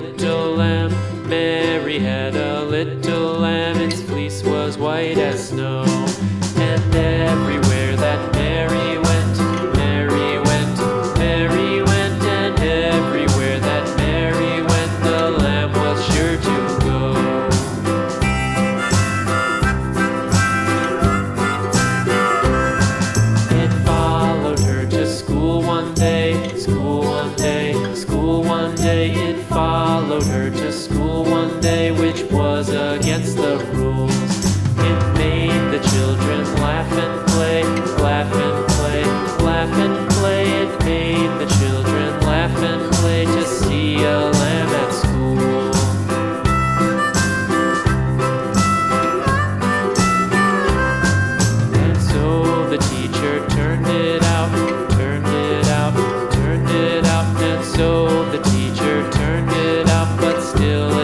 little lamb. Mary had a little lamb, its fleece was white as snow. And everywhere that Mary went, Mary went, Mary went, and everywhere that Mary went, the lamb was sure to go. It followed her to school one day, school one day, school one day. It followed her to school one day, which was against the rules. It made the children laugh and play, laugh and play, laugh and play. It made the children laugh and play to see a lamb at school. And so the teacher turned it out, turned it out, turned it out. And so the teacher turned it out, but still